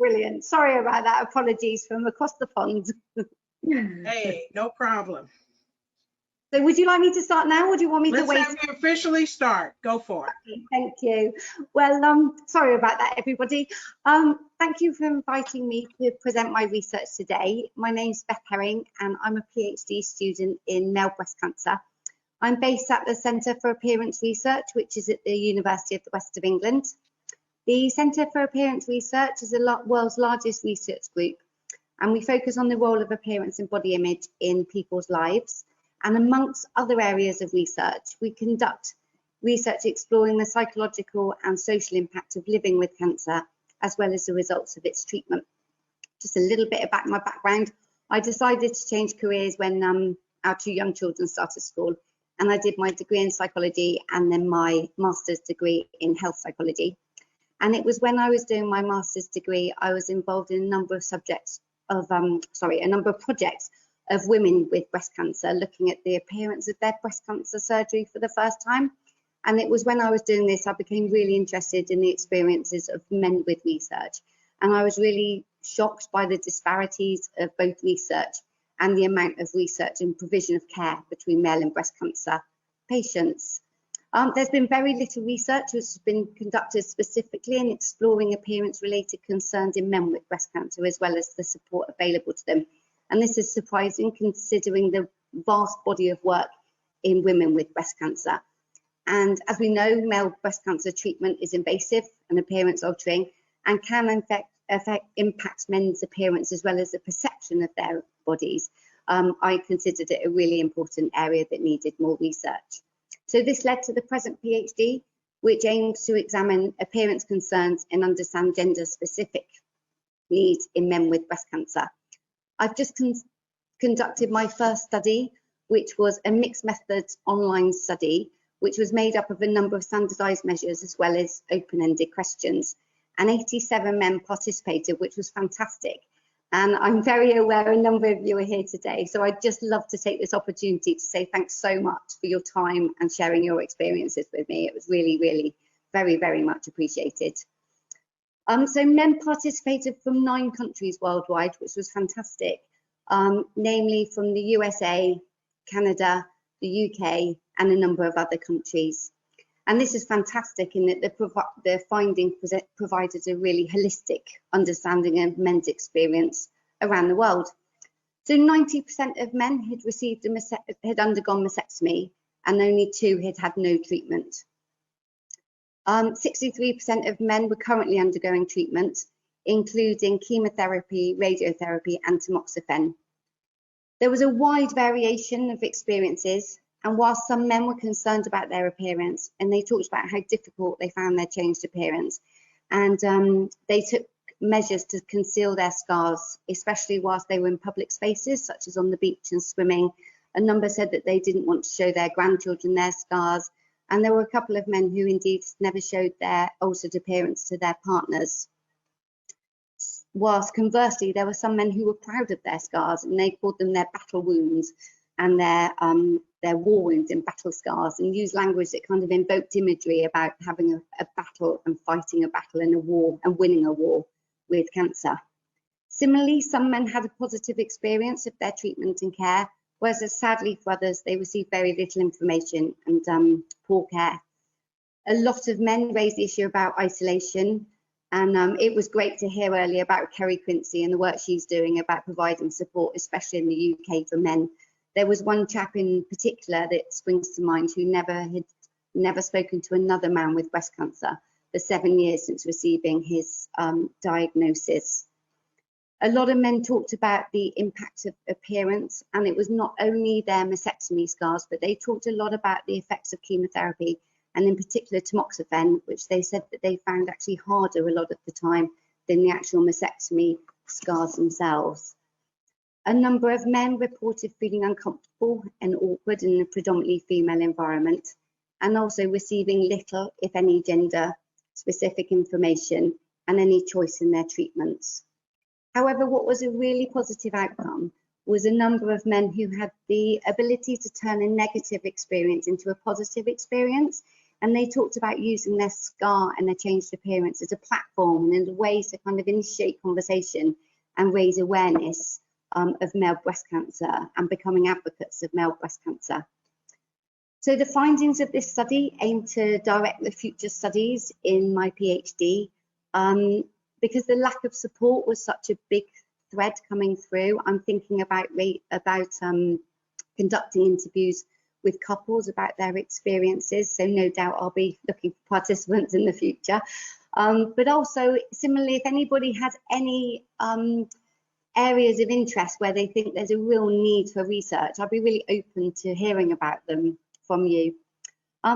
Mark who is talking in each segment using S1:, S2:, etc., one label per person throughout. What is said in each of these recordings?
S1: Brilliant. Sorry about that. Apologies from across the pond.
S2: Hey, no problem.
S1: So would you like me to start now, or do you want me to
S2: Let's
S1: wait?
S2: have you officially start. Go for it.
S1: Okay, thank you. Well, sorry about that, everybody. Thank you for inviting me to present my research today. My name's Beth Herring, and I'm a PhD student in male breast cancer. I'm based at the Centre for Appearance Research, which is at the University of the West of England. The Centre for Appearance Research is the world's largest research group, and we focus on the role of appearance and body image in people's lives. And amongst other areas of research, we conduct research exploring the psychological and social impact of living with cancer, as well as the results of its treatment. Just a little bit about my background. I decided to change careers when our 2 young children started school, and I did my degree in psychology and then my master's degree in health psychology. And it was when I was doing my master's degree, I was involved in a number of projects of women with breast cancer, looking at the appearance of their breast cancer surgery for the first time. And it was when I was doing this, I became really interested in the experiences of men with research. And I was really shocked by the disparities of both research and the amount of research and provision of care between male and breast cancer patients. There's been very little research which has been conducted specifically in exploring appearance-related concerns in men with breast cancer, as well as the support available to them. And this is surprising considering the vast body of work in women with breast cancer. And as we know, male breast cancer treatment is invasive and appearance altering, and can impact men's appearance as well as the perception of their bodies. I considered it a really important area that needed more research. So this led to the present PhD, which aims to examine appearance concerns and understand gender-specific needs in men with breast cancer. I've just conducted my first study, which was a mixed methods online study, which was made up of a number of standardized measures as well as open-ended questions. And 87 men participated, which was fantastic. And I'm very aware a number of you are here today. So I'd just love to take this opportunity to say thanks so much for your time and sharing your experiences with me. It was really, really very, very much appreciated. So men participated from 9 countries worldwide, which was fantastic, namely from the USA, Canada, the UK, and a number of other countries. And this is fantastic in that the finding provided a really holistic understanding of men's experience around the world. So 90% of men had undergone mastectomy, and only 2 had had no treatment. 63% of men were currently undergoing treatment, including chemotherapy, radiotherapy, and tamoxifen. There was a wide variation of experiences, and whilst some men were concerned about their appearance, and they talked about how difficult they found their changed appearance, and they took measures to conceal their scars, especially whilst they were in public spaces, such as on the beach and swimming. A number said that they didn't want to show their grandchildren their scars, and there were a couple of men who indeed never showed their altered appearance to their partners. Whilst conversely, there were some men who were proud of their scars, and they called them their battle wounds and their war wounds and battle scars, and used language that kind of invoked imagery about having a battle and fighting a battle in a war and winning a war with cancer. Similarly, some men had a positive experience of their treatment and care, whereas sadly for others, they received very little information and poor care. A lot of men raised the issue about isolation, and it was great to hear earlier about Kerry Quincy and the work she's doing about providing support, especially in the UK for men. There was one chap in particular that springs to mind who had never spoken to another man with breast cancer for 7 years since receiving his diagnosis. A lot of men talked about the impact of appearance, and it was not only their mastectomy scars, but they talked a lot about the effects of chemotherapy, and in particular tamoxifen, which they said that they found actually harder a lot of the time than the actual mastectomy scars themselves. A number of men reported feeling uncomfortable and awkward in a predominantly female environment, and also receiving little, if any, gender-specific information and any choice in their treatments. However, what was a really positive outcome was a number of men who had the ability to turn a negative experience into a positive experience, And they talked about using their scar and their changed appearance as a platform and as a way to kind of initiate conversation and raise awareness of male breast cancer and becoming advocates of male breast cancer. So the findings of this study aim to direct the future studies in my PhD. Because the lack of support was such a big thread coming through, I'm thinking about conducting interviews with couples about their experiences. So no doubt I'll be looking for participants in the future. But also, similarly, if anybody has any areas of interest where they think there's a real need for research, I'll be really open to hearing about them from you.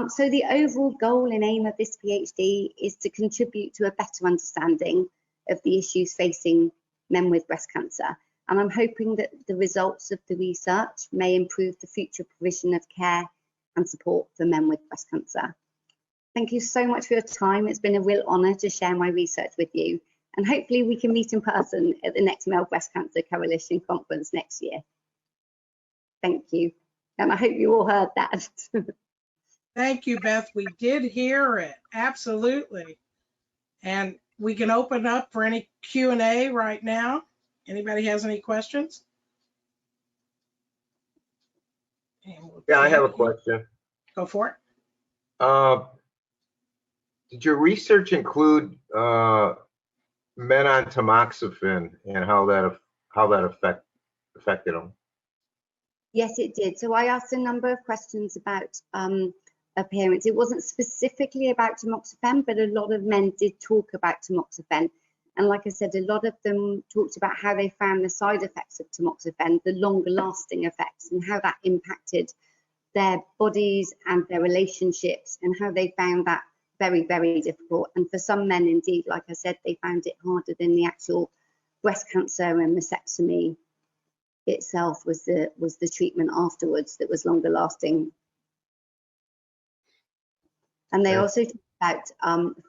S1: So the overall goal and aim of this PhD is to contribute to a better understanding of the issues facing men with breast cancer. And I'm hoping that the results of the research may improve the future provision of care and support for men with breast cancer. Thank you so much for your time. It's been a real honour to share my research with you. And hopefully we can meet in person at the next Male Breast Cancer Coalition conference next year. Thank you. And I hope you all heard that.
S2: Thank you, Beth. We did hear it. Absolutely. And we can open up for any Q&A right now. Anybody has any questions?
S3: Yeah, I have a question.
S2: Go for it.
S3: Did your research include men on tamoxifen and how that affected them?
S1: Yes, it did. So I asked a number of questions about appearance. It wasn't specifically about tamoxifen, but a lot of men did talk about tamoxifen. And like I said, a lot of them talked about how they found the side effects of tamoxifen, the longer lasting effects, and how that impacted their bodies and their relationships, and how they found that very, very difficult. And for some men, indeed, like I said, they found it harder than the actual breast cancer and mastectomy itself was the treatment afterwards that was longer lasting. And they also talked about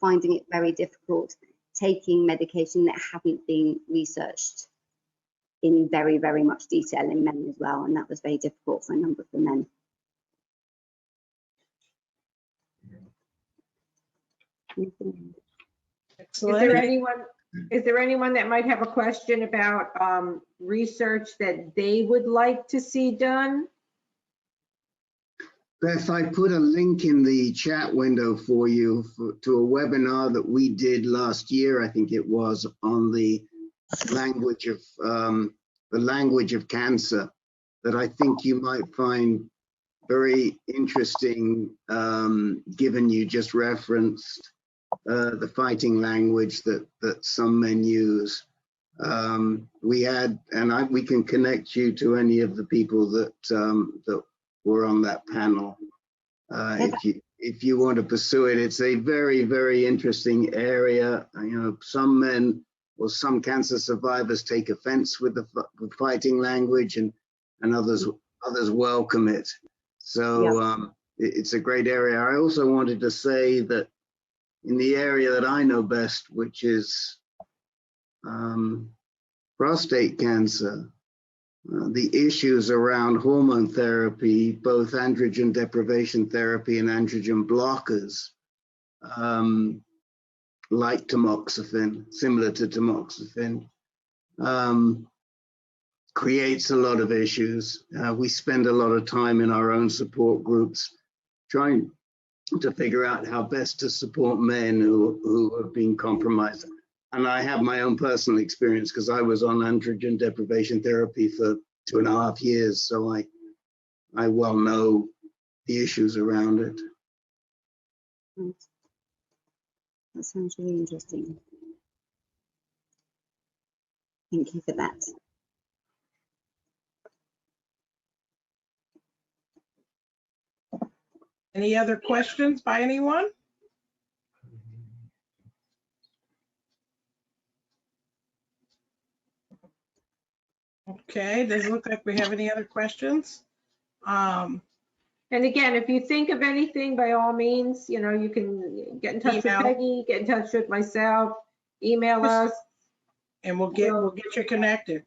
S1: finding it very difficult taking medication that hadn't been researched in very, very much detail in men as well, and that was very difficult for a number of the men.
S2: Excellent.
S4: Is there anyone that might have a question about research that they would like to see done?
S5: Beth, I put a link in the chat window for you to a webinar that we did last year. I think it was on the language of cancer that I think you might find very interesting, given you just referenced the fighting language that some men use. We can connect you to any of the people that were on that panel. If you want to pursue it, it's a very, very interesting area. You know, some men or some cancer survivors take offense with the fighting language, and others welcome it. So it's a great area. I also wanted to say that in the area that I know best, which is prostate cancer, the issues around hormone therapy, both androgen deprivation therapy and androgen blockers, like tamoxifen, similar to tamoxifen, creates a lot of issues. We spend a lot of time in our own support groups trying to figure out how best to support men who have been compromised. And I have my own personal experience because I was on androgen deprivation therapy for 2.5 years. So I well know the issues around it.
S1: That sounds really interesting. Thank you for that.
S2: Any other questions by anyone? Okay, doesn't look like we have any other questions.
S4: And again, if you think of anything, by all means, you know, you can get in touch with Peggy, get in touch with myself, email us.
S2: And we'll get you connected.